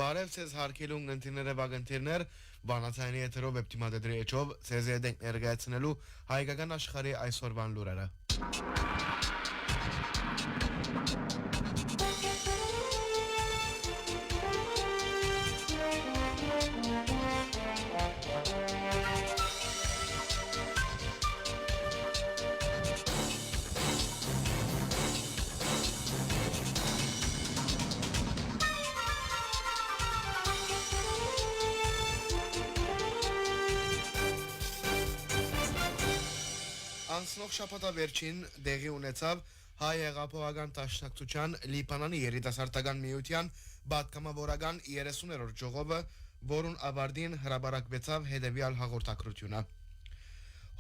Բարև ցեզ հարկելուն ընտիրները վագընտիրներ, բանացայնի եթերով վեպտիմադեդրի էչով, ցեզ եդ ենք ներգայացնելու հայկական աշխարհի այսօրվան լուրերը։ Անցնող շաբաթավերջին դեղի ունեցավ հայ հեղափոխական դաշնակցության Լիբանանի երիտասարդական միության պատգամավորական 30-րդ ժողովը, որուն ավարտին հրապարակվեցավ հետևյալ հաղորդակցությունը։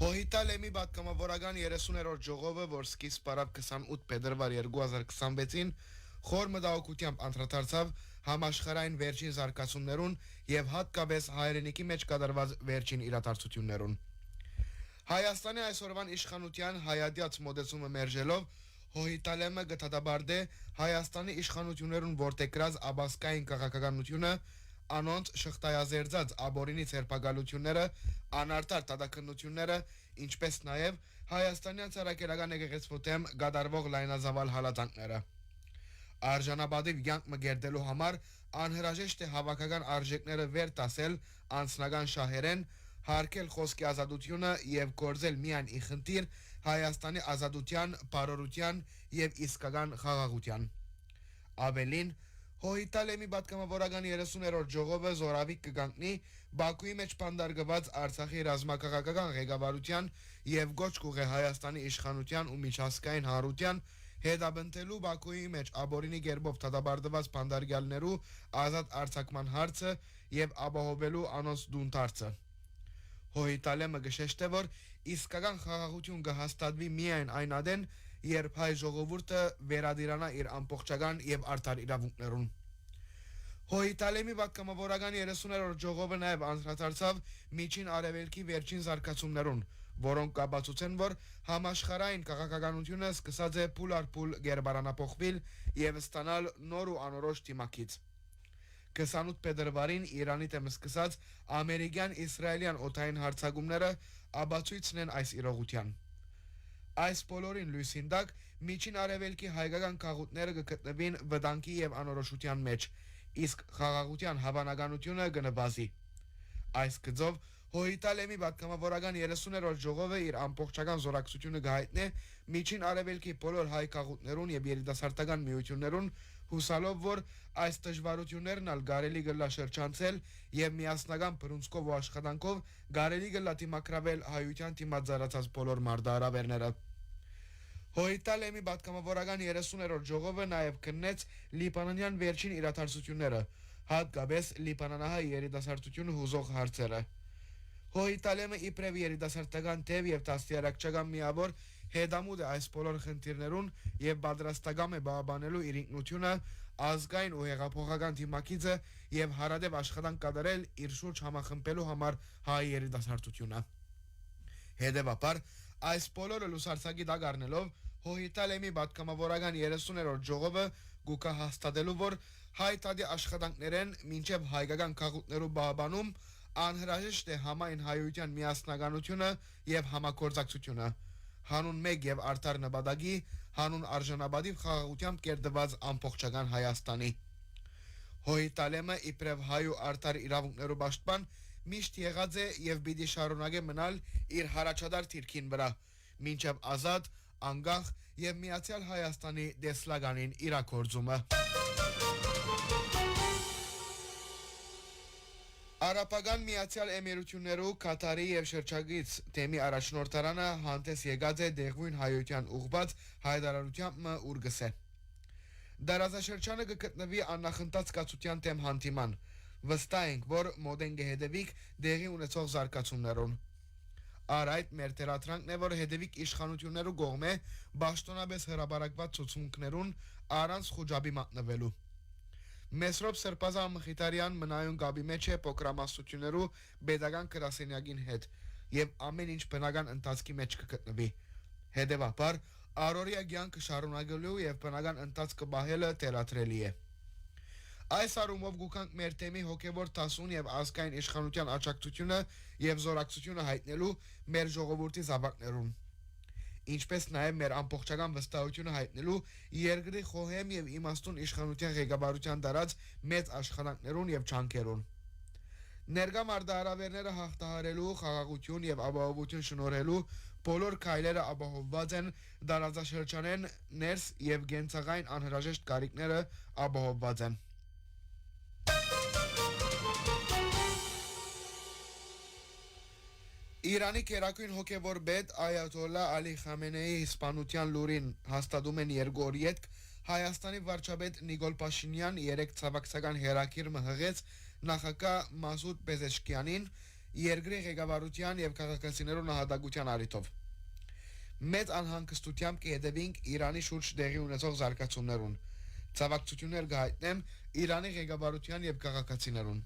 Հոհիտալեմի պատգամավորական 30-րդ ժողովը, որ սկիզբ առավ 28 փետրվար 2026-ին, խոր մտահոգությամբ անդրադարձավ համաշխարհային վերջին զարգացումներուն եւ հատկապես հայրենիքի մեջ կատարված վերջին իրադարձություններուն։ Հայաստանի այսօրվան իշխանության հայադյաց մոդեցումը մերժելով Հոհիտալեմը գտադաբարդե Հայաստանի իշխանություններուն որտեգրած աբասկային քաղաքականությունը, անոնց շղթայազերծած աբորինի ցերպակալությունները, անարտար տադակնությունները, ինչպես նաև հայաստանյան ցարակերական եկեղեցու դեմ գդարվող լայնազավալ հալածանքները։ Արժանապատիվ կյանք մգերդելու համար անհրաժեշտ է հավաքական արժեքները վեր տասել անձնական շահերեն, հարկել խոսքի ազատությունը եւ գործել միայն ի խնդիր Հայաստանի ազատության, բարօրության եւ իսկական խաղաղության։ Ավելին, Հոհիտալեմի պատգամավորական 30-րդ ժողովը զորավիկ կգանքնի Բաքուի մեջ պանդարգված Արցախի ռազմաքաղաքական ղեկավարության եւ գոչ կուղե Հայաստանի իշխանության ու միջազգային հանրության հետաբնտելու Բաքուի մեջ աբորինի գերբով դատաբարդված պանդարգյալներու ազատ արձակման հարցը եւ ապահովելու անոնց դունթարցը։ Հոհիտալեմը գշեշտե, որ իսկական խաղաղություն կհաստատվի միայն այն ադեն, երբ հայ ժողովուրդը վերադիրանա իր ամբողջական եւ արդար իրավունքներուն։ Հոհիտալեմի պատգամավորական 30-րդ ժողովը նաև անդրադարձավ միջին արևելքի վերջին զարգացումներուն, որոնք կապացուցեն, որ համաշխարհային քաղաքականությունը սկսած է փուլ առ փուլ գերբարանափոխվել եւ ստանալ նոր ու անորոշ դիմակից։ 28 փետրվարին Իրանի դեմ սկսած ամերիկյան-իսրայելյան օդային հարձակումները աբացույցն են այս իրողության։ Այս բոլորին լույսին տակ միջին արևելքի հայկական քաղաքները կգտնվին վտանգի եւ անորոշության մեջ, իսկ խաղաղության հավանականությունը կնվազի։ Այս գծով Հոհիտալեմի պատգամավորական 30-րդ ժողովը իր ամբողջական զորակցությունը կհայտնի միջին արևելքի բոլոր հայ քաղաքներուն եւ երիտասարդական միություններուն, հուսալով, որ այս դժվարություններն ալ կարելի կլա շրջանցել եւ միասնական բռունցքով ու աշխատանքով կարելի կլա դիմակրավել հայության դիմաց զարգացած բոլոր մարտահրավերները։ Հոհիտալեմի պատգամավորական 30-րդ ժողովը նաև քննեց լիբանանյան վերջին իրադարձությունները, հատկապես լիբանանահայ երիտասարդությունը հուզող հարցերը։ Հոհիտալեմը իբրև երիտասարդական թեւ եւ դաստիարակչական միավոր հետամուտ է այս բոլոր խնդիրներուն եւ պատրաստական է բավանելու իր ինքնությունը, ազգային ու հեղափոխական դիմակիցը եւ հարադեպ աշխատանք կատարել իր շուրջ համախմբելու համար հայ երիտասարդությունը։ Հետևաբար, այս բոլորը լուսարձակի տակ առնելով Հոհիտալեմի պատգամավորական 30-րդ ժողովը գուկա հաստատելու, որ հայ տադի աշխատանքներեն մինչև հայկական քաղաքներու բավանում անհրաժեշտ է համայն հայության միասնականությունը եւ համագործակցությունը, հանուն մեկ եւ արդար նպատակի, հանուն արժանապատիվ խաղաղությամբ կերտված ամբողջական Հայաստանի։ Հոհիտալեմը իբրև հայ ու արդար իրավունքներու պաշտպան միշտ եղած է եւ պիտի շարունակե մնալ իր հարաճադար թիրքին վրա, մինչև ազատ, անկախ եւ միացյալ Հայաստանի դեսլականին իրագործումը։ Արաբական Միացյալ Էմիրություններու Կատարի եւ շրջագից թեմի առաջնորդարանը հանդես եկած է դեղույն հայության ուղղված հայտարարությամբ ուրգսե։ Դարաշրջանը կգտնվի աննախընթաց կացության թեմ հանդիման։ Վստահ ենք, որ մոդեն կհետևիկ դեղի ունեցող զարգացումներուն։ Արայդ մեր թերաթրանքն է, որ հետևիկ իշխանություններու կողմէ պաշտոնապես հրապարակված ցուցմունքներուն առանց խոճապի մատնվելու։ Մեսրոպ Սրբազան Մխիթարյան մնայուն գաբի մեջ է փոքրամասնություններու pedagogan գրասենյակին հետ եւ ամեն ինչ բնական ընթացքի մեջ կգտնվի։ Հետևաբար Արորիա կյանքը շարունակելու եւ բնական ընթացքը բահելը թելադրելի է։ Այս առումով գուքանք մեր թեմի հոգևոր տասուն եւ ազգային իշխանության աջակցությունը եւ զորակցությունը հայտնելու մեր ժողովրդի զավակներուն, ինչպես նաեւ մեր ամբողջական վստահությունը հայտնելու երկրի խոհեմ եւ իմաստուն իշխանության ղեկավարության դարած մեծ աշխատանքներուն եւ չանքերուն։ Ներկա մարտահրավերները հաղթահարելու, խաղաղություն եւ ապահովություն շնորհելու բոլոր քայլերը ապահովված են դարաձաշրջանեն ներս եւ գենցաղային անհրաժեշտ կարիքները ապահովված են։ Իրանի կերակույն հոգևոր պետ Այաթոլլա Ալի Խամենեի իսպանության լուրին հաստատում են երկու օր ետք Հայաստանի վարչապետ Նիկոլ Փաշինյան երեք ցավակցական հերակիրը հղեց նախագահ Մասուդ Պեզեշկյանին երկրի ղեկավարության եւ քաղաքացիներու նահատակության առիթով։ Մեծ անհանգստությամբ կհետևենք Իրանի շուրջ տեղի ունեցող զարգացումներուն։ Ցավակցություններ կհայտնեմ Իրանի ղեկավարության եւ քաղաքացիներուն։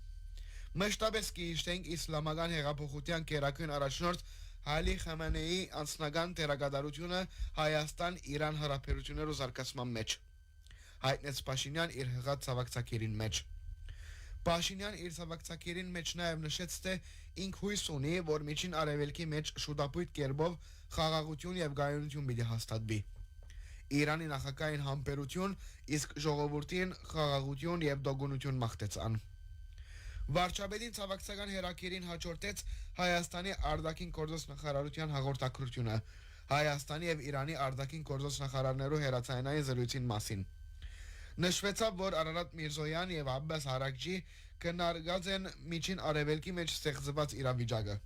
Մշտապես կհիշենք իսլամական հեղափոխության կերակույն առաջնորդ Ալի Խամենեի անձնական դերակատարությունը Հայաստան-Իրան հարաբերություններու զարգացման մեջ, հայտնեց Փաշինյան իր հղած ցավակցակիրին մեջ։ Փաշինյան իր ցավակցակիրին մեջ նաև նշեց, թե ինք հույս ունի, որ միջին արևելքի մեջ շուտապույտ կերպով խաղաղություն եւ գայունություն պիտի հաստատվի։ Իրանի նախագահային համբերություն, իսկ ժողովրդին խաղաղություն եւ դոգունություն մաղթեցան։ Վարչապետին ցավակցական հերակիրին հաջորդեց Հայաստանի արտաքին գործոս նախարարության հաղորդակցությունը Հայաստանի եւ Իրանի արտաքին գործոս նախարարներու հերացայինային զրույցին մասին։ Նշվեցավ, որ Արարատ Միրզոյան եւ Աբբաս Հարակջի քննարկած են միջին արևելքի մեջ ստեղծված իրավիճակը։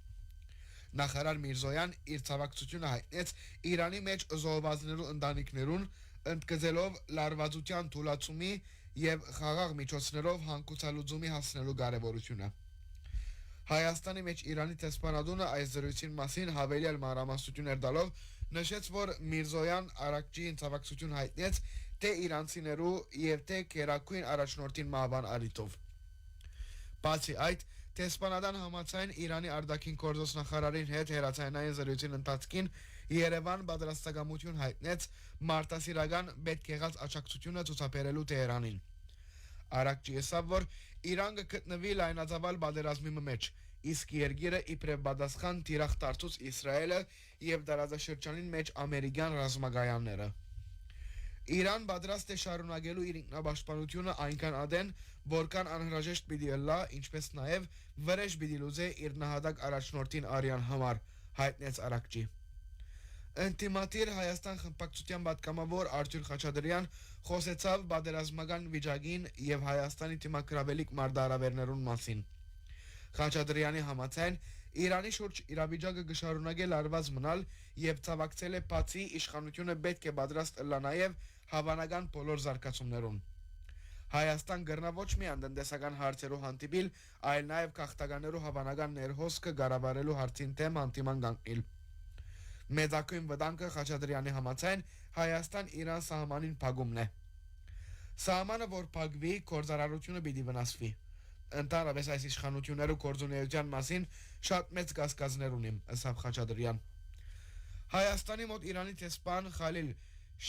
Նախարար Միրզոյան իր ցավակցությունը հայտնեց Իրանի մեջ զոհվածներու ընտանիքներուն, ընդգծելով լարվածության թույլատրումի եւ խաղաղ միջոցներով հանգուցալուծումի հասնելու կարեւորությունը։ Հայաստանի մեջ Իրանի տեսփանատունը այս զրույցին մասին հավելյալ մանրամասնություններ տալով նշեց, որ Միրզոյան Արաքջիին ցավակցություն հայտնեց թե իրանցիներու եւ թե կերակույն առաջնորդին մահվան առիթով։ Բացի այդ, տեսփանադան համաձայն Իրանի արտաքին գործոս նախարարին հետ հերացայինային զրույցին ընթացքին Երևան պատրաստակամություն հայտնեց մարտահրավերական պետք եղած աջակցությունը ցուցաբերելու Թեհրանին։ Արաքջի ասավ, որ Իրան կգտնվի լայնածավալ պատերազմի մեջ, իսկ երկիրը իբրև պատասխան թիրախ դարձուց Իսրայելը եւ տարածաշրջանին մեջ ամերիկյան ռազմագայանները։ Իրան պատրաստ է շարունակելու իր ինքնապաշտպանությունը այնքան ադեն, որքան անհրաժեշտ պիտի ըլլա, ինչպես նաեւ վրեժ պիտի լուծե իր նահատակ առաջնորդին Արիան համար, հայտնեց Արաքջի։ Ընտիմատիր Հայաստան խմբակցության պատգամավոր Արտուր Խաչատրյան խոսեցավ պատերազմական վիճակին եւ Հայաստանի դիմակրավելիք մարտահրավերներուն մասին։ Խաչատրյանի համաձայն Իրանի շուրջ իրավիճակը կշարունակե լարված մնալ եւ ցավակցել է բացի իշխանությունը պետք է պատրաստ ըլլա նաեւ հավանական բոլոր զարգացումներուն։ Հայաստան գրնա ոչ միայն տնտեսական հարցերով հանդիպիլ, այլ նաեւ քաղաքականներու հավանական ներհոսքը կառավարելու հարցին թեմ հանդիման կանգնել։ Մեծակույն վտանգը Խաչատրյանի համաձայն Հայաստան-Իրան սահմանին փակումն է։ Սահմանը որ փակվի, գործարարությունը պիտի վնասվի։ Ընդհանրապես այս իշխանություններու գործունեության մասին շատ մեծ կասկածներ ունիմ, ասավ Խաչատրյան։ Հայաստանի մոտ Իրանի տեսփան Խալիլ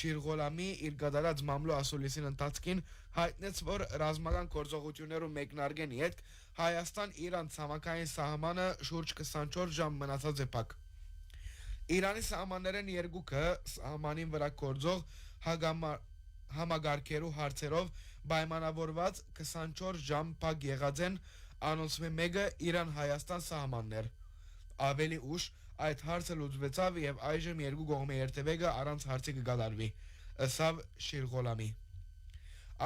Շիրղոլամի իր գդարած մամլո ասուլիսին ընթացքին հայտնեց, որ ռազմական գործողություններու մեկնարկեն յետք Հայաստան-Իրան ցամաքային սահմանը շուրջ 24 ժամ մնացած է փակ։ Իրանի սահմաններեն երկուքը սահմանին վրա գործող համագարկերու հարցերով պայմանավորված 24 ժամ փակ եղած են, անոնց մեկը Իրան-Հայաստան սահմաններ։ Ավելի ուշ այդ հարցը լուծվեցավ եւ այժմ երկու կողմի երթևեկը առանց հարցի կկատարվի, ըսավ Շիրղոլամի։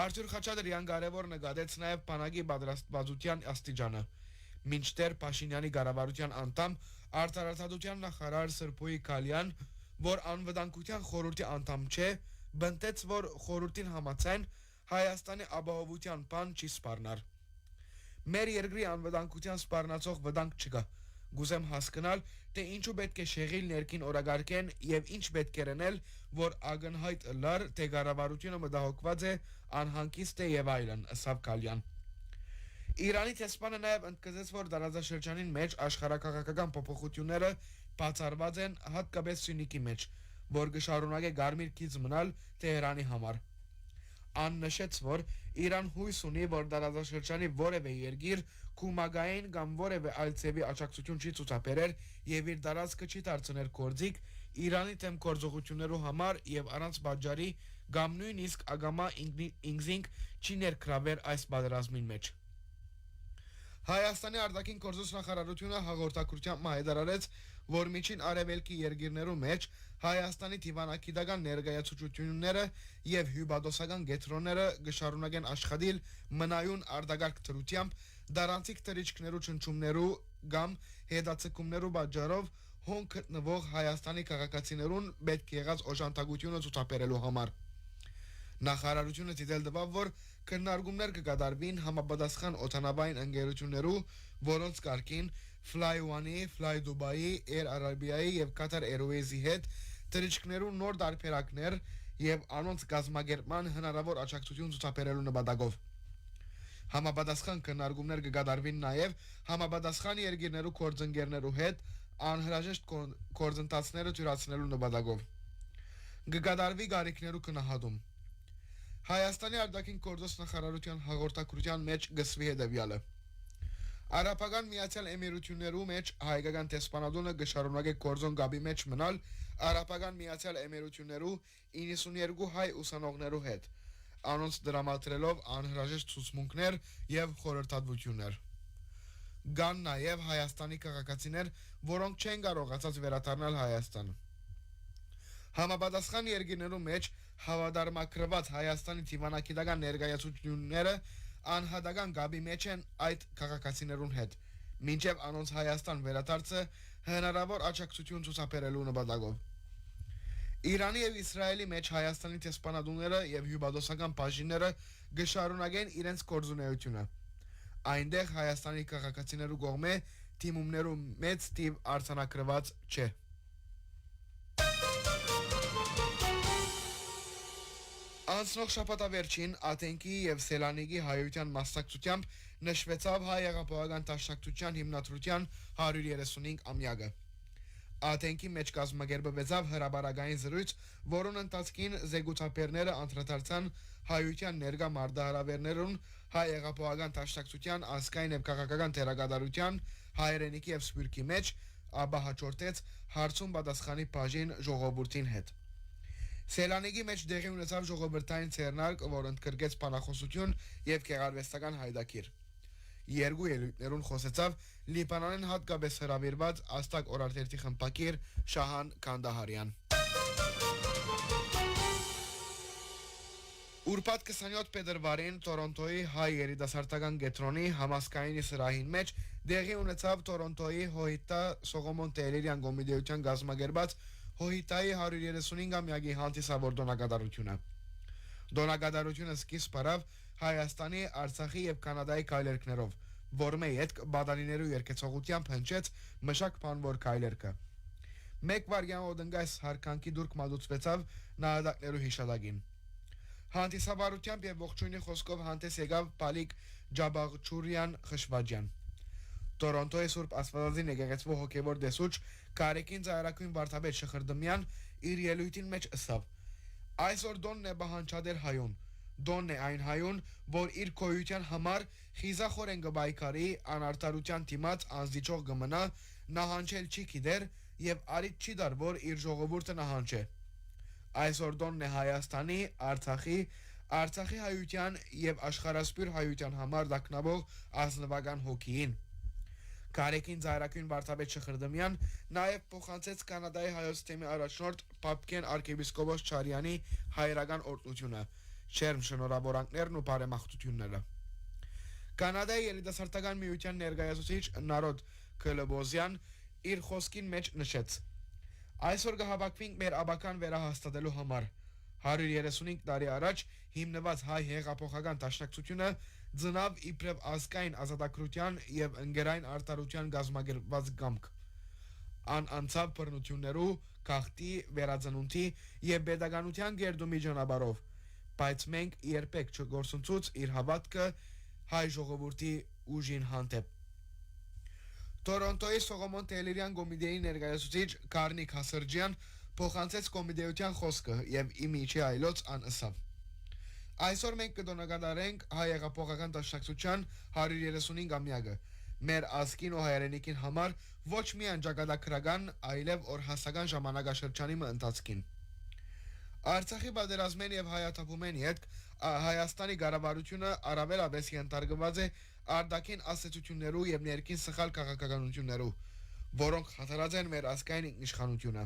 Արտուր Խաչատրյան կարևոր նկատեց նաեւ բանակի պատրաստվածության աստիճանը։ Մինչդեռ Փաշինյանի կառավարության անդամ արտարադատության նախարար Սրփոյի Քալյան, որ անվտանգության խորհրդի անդամ չէ, բնտեց, որ խորհրդին համաձայն Հայաստանի ապահովության բան չի սպառնար։ Մեր երկրի անվտանգության սպառնացող վտանգ չկա։ Գուզեմ հասկանալ, թե ինչու պետք է շեղիլ ներքին օրագարկեն եւ ինչ պետք է ռնել, որ ակնհայտ լար թե կառավարությունը մտահոգված է, անհանգիստ է եւ այլն, ըսավ Քալյան։ Իրանի տեսփանը նաև ընդգծեց, որ տարածաշրջանին մեջ աշխարհակաղակական փոփոխությունները բացառված են հատկապես Սյունիքի մեջ, որ կշարունակե գարմիր քիծ մնալ Թեհրանի համար։ Ան նշեց, որ Իրան հույս ունի, որ տարածաշրջանի որևէ երկիր քումագային կամ որևէ այլ ցևի աջակցություն չի ցուցաբերեր եւ իր տարածքը չի դարձնել գործիք Իրանի դեմ գործողություններու համար եւ առանց բաժարի կամ նույնիսկ ագամա ինքնին չի ներգրավել այս պատերազմին մեջ։ Հայաստանի արտաքին գործոս նախարարությունը հաղորդակցությամբ հայտարարեց, որ միջին արևելքի երկիրներու մեջ Հայաստանի դիվանագիտական ներկայացուցությունները եւ հյուպատոսական կենտրոնները կշարունակեն աշխատել մնայուն արտագաղթ դրությամբ դարանցիկ թրիչքներու ճնճումներու կամ հետաձգումներու պատճառով հոն գտնվող Հայաստանի քաղաքացիներուն պետք եղած օժանդակությունը ցուցաբերելու համար։ Նախարարությունը դիտել տվավ, որ քննարկումներ կկատարվին համապատասխան օդանավային ընկերություններու, որոնց կարգին Fly One-ի, Fly Dubai-ի, Air Arabia-ի եւ Qatar Airways-ի հետ թրիչքներու նոր դարբերակներ եւ անոնց գազམ་ագերման հնարավոր աջակցություն ցուցաբերելու նպատակով։ Համապատասխան քննարկումներ կկատարվին նաեւ համապատասխան երկիրներու գործընկերներու հետ անհրաժեշտ գործընթացները ջրացնելու նպատակով։ Կկատարվի գարիկներու գնահատում։ Հայաստանի արտաքին գործոս նախարարության հաղորդակցության մեջ գսվի հետևյալը։ Արաբական Միացյալ Էմիրություններու մեջ հայկական դեսպանատունը կշարունակի գործոն գաբի մեջ մնալ Արաբական Միացյալ Էմիրություններու 92 հայ ուսանողներու հետ, անոնց դրամատրելով անհրաժեշտ ցուցմունքներ եւ խորհրդատվություններ։ Կան նաեւ Հայաստանի քաղաքացիներ, որոնք չեն կարողացած վերադառնալ Հայաստան։ Համապատասխան երկիրներու մեջ հավատարմագրված Հայաստանի դիվանագիտական ներկայացությունները անհատական գաբի մեջ են այդ քաղաքացիներուն հետ, մինչև անոնց Հայաստան վերադարձը հնարավոր աջակցություն ցուցաբերելու նպատակով։ Իրանի եւ Իսրայելի մեջ Հայաստանի դեսպանատունները եւ հյուպատոսական բաժինները կշարունակեն իրենց գործունեությունը։ Այնտեղ Հայաստանի քաղաքացիներու կողմէ թիմումներու մեծ թիվ արձանագրված չէ։ Անցնող շաբաթավերջին Աթենքի եւ Սելանիկի հայության մասնակցությամբ նշվեցավ հայ հեղափոխական դաշնակցության հիմնադրության 135-ամյակը։ Աթենքի մեջ կազմակերպվեցավ հրաբարակային զրույց, որոնց ընթացքին զեկուցաբերները անդրադարձան հայության ներկա մարտահրավերներուն, հայ հեղափոխական դաշնակցության ազգային եւ քաղաքական դերակատարության, հայրենիքի եւ սփյուռքի մեջ, ապա հաջորդեց հարցում պատասխանի բաժին ժողովրդին հետ։ Սելանիկի մեջ դեղի ունեցավ ժողովրդային ցերնարկ, որ ընդգրկեց բանախոսություն եւ գեղարվեստական հայդակիր։ Երկու ելույթներուն խոսեցավ Լիբանանեն հատկապես հրավիրված Աստակ օրարտերտի խմբակիր Շահան Քանդահարյան։ Ուրբաթ 27 փետրվարին Տորոնտոյի հայ երիտասարդական կենտրոնի համասկայնի սրահին մեջ դեղի ունեցավ Տորոնտոյի Հոհիտա Սողոմոն Տերերյան կոմիտեության կազմակերպած Հոհիտայի 135-ամյակի հանդիսավոր դոնակատարությունը։ Դոնակատարությունը սկիզբ առավ Հայաստանի, Արցախի եւ Կանադայի քայլերքներով, որմե յետք բադանիներու երկեցողությամբ հնչեց մշակ բանվոր քայլերքը։ Մեկ վարյան օդնգայս հարկանքի դուրք մատուցվեցավ նահատակներու հիշատակին։ Հանդիսաբարությամբ եւ ողջույնի խոսքով հանդես եկավ Պալիկ Ջաբաղչուրյան Խշվաջյան։ Տորոնտոյի Սուրբ Աստվածածին եկեղեցու հոգևոր դեսուչ Կարեկին Զայրակույն Վարդապետ Շխրդմյան իր ելույթին մեջ ասավ. Այսօր Դոնն է բահանջադեր հայուն, Դոնն է այն հայուն, որ իր քոյության համար խիզախորեն կբայքարի անարտարության դիմաց անզիջող կմնա, նահանջել չի գիտեր եւ արիտ չի դար, որ իր ժողովուրդը նահանջե։ Այսօր Դոնն է Հայաստանի, Արցախի հայության եւ աշխարհասփյուր հայության համար դակնաբող ազնվական հոգին։ Կարեկին Զայրակույն Վարդապետ Շխրդմյան նաև փոխանցեց Կանադայի հայոց թեմի առաջնորդ Պապկեն arczepiskopos Չարյանի հայրական օրհնությունը, շերմ շնորհավորանքներն ու բարեմաղթությունները։ Կանադայի երիտասարդական միության ներկայացուցիչ Նարոդ Քլոբոզյան իր խոսքին մեջ նշեց. Այսօր կհավաքվենք մեր աբական վերահաստատելու համար։ 135 տարի առաջ հիմնված հայ հեղափոխական դաշնակցությունը ծնավ իբրև ազգային ազատագրության եւ ընկերային արտարության գազམ་ագերված կամք։ Անցավ բռնություններու, քաղտի, վերածնունդի եւ pedagogical գերդումի ճանապարհով, բայց մենք երբեք չգործընծուց իր հավատքը հայ ժողովրդի ուժին հանդեպ։ Տորոնտոյի Սողոմոն Տերերյան կոմիտեի ներկայացուցիչ Կարնիկ Հասերջյան փոխանցեց կոմիտեության խոսքը եւ իմիջի այլոց ան ասավ. Այսօր մենք կդոնագադարենք հայ հեղափոխական դաշնակցության 135-ամյակը։ Մեր ազգին ու հայրենիքին համար ոչ միայն ճակատագրական, այլև օրհասական ժամանակաշրջանի ընթացքին։ Արցախի պատերազմեն եւ հայաթափումեն յետք Հայաստանի ղարավարությունը առավելապես ենթարկված է արտաքին ասացություններու եւ ներքին սխալ քաղաքականություններու, որոնք հատարած են մեր ազգային ինքնիշխանությունը։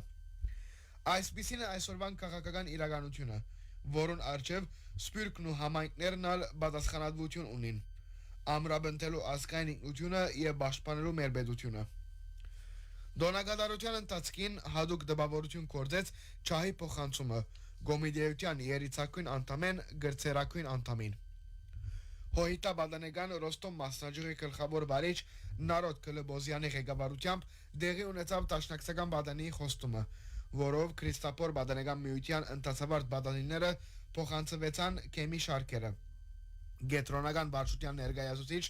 Այսպիսին է այսօրվան քաղաքական իրականությունը, որոնց արժև սպյուրքն ու համայնքներն ալ պատասխանատվություն ունին, ամրապնդելու ազգային ինքնությունը եւ պաշտպանելու մեր պետությունը։ Դոնագադարության ընթացքին հadouk դպավորություն կործեց Չահի փոխանցումը Գոմիդեյության երիցակույն անդամեն գրծերակույն անդամին։ Հոհիտա բադանեգան Ռոստոմ մասնաճյուղի գլխավոր վարիչ Նարոդ Կլբոզյանի ղեկավարությամբ դեղի ունեցավ դաշնակցական բադանի խոստումը, որով Քրիստապոր բադանեգան միության ընթացավարտ բադանիները փոխանցվեցան Քեմի շարքերը։ Գետրոնական վարչության ներկայացուցիչ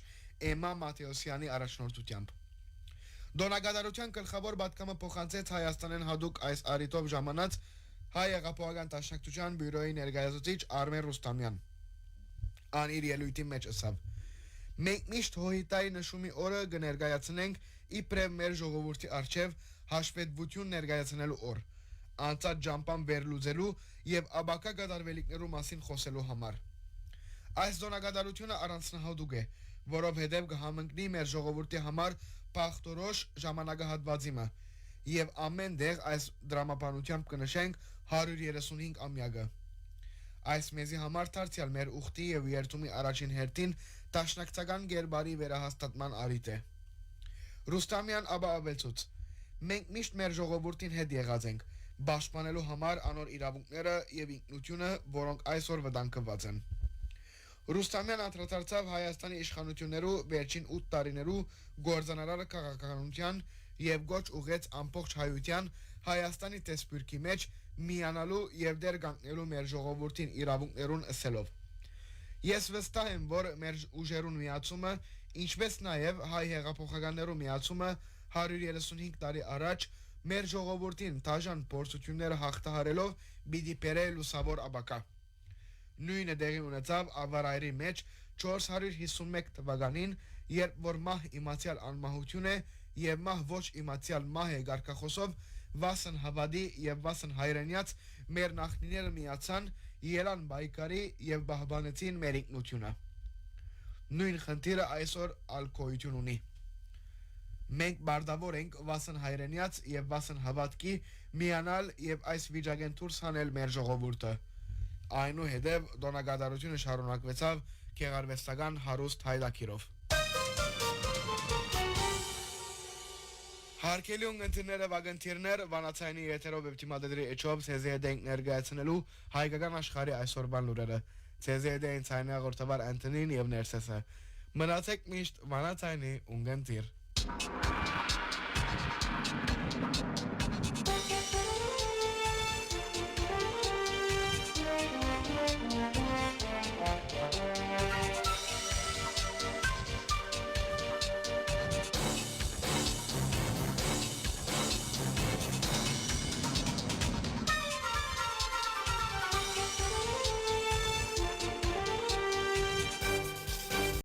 Էմա Մաթեոսյանի առաջնորդությամբ։ Դոնագադարության գլխավոր պատգամը փոխանցեց Հայաստանեն հadouk այս արիտով ժամանած հայ հեղափոխական դաշնակցության բյուրոյի ներկայացուցիչ Արմեն Ռուստամյան։ Ան իր ելույթի մեջ ասավ. Մենք միշտ հոհիտայի նշումի օրը կներկայացնենք իբրև մեր ժողովրդի արչև հաշվետվություն ներկայացնելու օր, անցած ջամփան վերլուծելու եւ աբակա գդարվելիքներու մասին խոսելու համար։ Այս դոնագադարությունը առանձնահատուկ է, որովհետև կհամընկնի մեր ժողովրդի համար փախտորոշ ժամանակահատվածիմը եւ ամեն դեղ այս դրամապանությամբ կնշենք 135-ամյակը։ Այս մեզի համար դարձյալ մեր ուխտի եւ երթումի առաջին հերթին դաշնակցական գերբարի վերահաստատման արիտ է։ Ռուստամյան ապա ավելցուց. Մենք միշտ մեր ժողովրդին հետ եղած ենք, պաշտպանելու համար անոր իրավունքները եւ ինքնությունը, որոնք այսօր վտանգված են։ Ռուստամյան անդրադարձավ Հայաստանի իշխանություններու վերջին 8 տարիներու գործանարար քաղաքականության եւ գոչ ուղեց ամբողջ հայության Հայաստանի տեսփյուրքի մեջ միանալու եւ դեր կանգնելու մեր ժողովրդին իրավունքներուն ասելով։ Ես վստահ եմ, որ մեր ուժերուն միացումը, ինչպես նաեւ հայ հեղափոխականներու միացումը 135 տարի առաջ մեր ժողովրդին դաժան փորձությունները հաղթահարելով պիտի բերե լուսավոր աբակա։ Նույնը դեղի ունեցավ ավարայրի մեջ 451 թվականին, երբ որ մահ իմացյալ անմահություն է եւ մահ ոչ իմացյալ մահ է գարկախոսով վասն հավատի եւ վասն հայրենյաց մեր նախնիները միացան ելան բայկարի եւ բահբանեցին մեր ինքնությունը։ Նույն խնդիրը այսօր ալկոյություն ունի։ Մենք բարդավոր ենք վասն հայրենյաց եւ վասն հավատքի միանալ եւ այս վիճակեն դուրս հանել մեր ժողովուրդը։ Այնուհետև դոնագադարությունը շարունակվեցավ գեղարվեստական հարուստ հայդակիրով։ Հարկելի ունգընթիրները վագընթիրներ վանացայնի եթերով վեպտիմադեդրի էչով ցեզի հետ ենք ներկայացնելու հայկական աշխարհի այսօրվան լուրերը։ Ցեզի հետ են ցայնի աղորդավար Անտոնին եւ Ներսեսը։ Մնացեք միշտ վանացայնի ունգընթիր։